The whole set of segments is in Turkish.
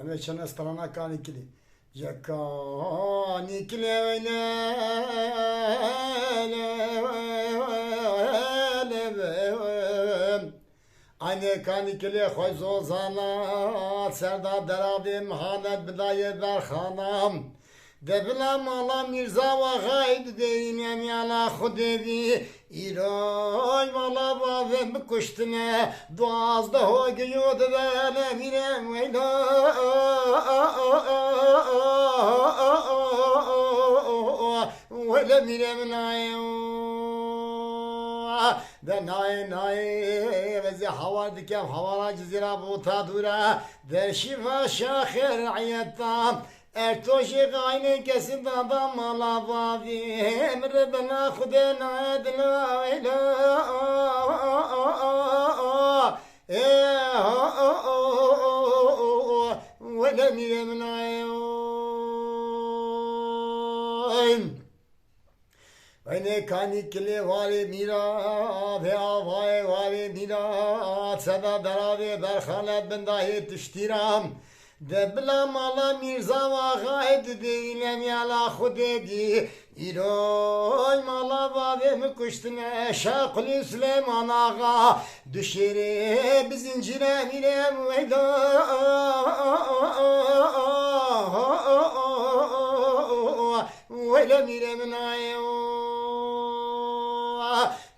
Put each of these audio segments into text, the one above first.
Ama çana strana kanikli. Ya kanikli öyle. Aynı kanikli khoyzo zanat. Serda derabim hanet bidayet ver hanam. دبلم مالا میرزا و غاید دینم یالا خودی ایران مالا بابم کشتنه دوازده ها گیود بله میرم ویلا ویلا میرم نایو de nay vezi havar dikem havara cizira buta dura der şifa şahir ayettam ertoşi gayne kesin dadam mala bavi emre bana khudena edna ila ve lem yemna Vene kanikli vali mira ve avay vali mira sada darave berhalet ben dahi tiştiram debla mala mirza va gaid değilim yala khudedi İroy mala vave mi kuştune şakli Süleyman ağa düşeri bizincire mirem veyda veyle mirem nayo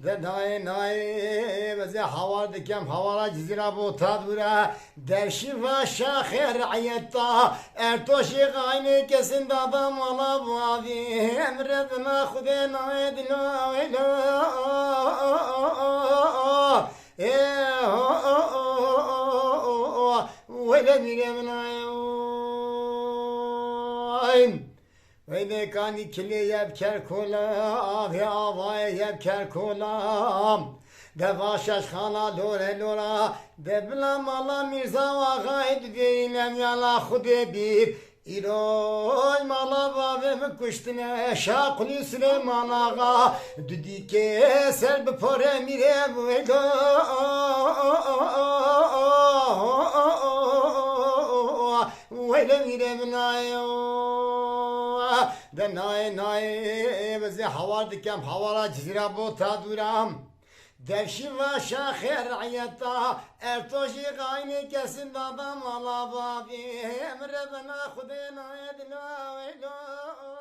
de nay veze havar dikem havara cizira bu tadura derşi ve şahir ayetta ertoşi gayni kesin dadam ala vavi emredna khudena edna vela vela miremna Veyne kani kili yebker kola ve avay yebker kola Devaşaş khana lore lora Debla mala mirza va gaid değilim yala khude bir İroy mala vave mi kuştine şakli Süleyman ağa Düdi keser bir pare mire veda Vele mire minayo de nay vezi havar dikem havara cizira bu taduram devşi ve şahir ayetta ertoşi gayni kesin dadam ala babi emre bana khudena edna vela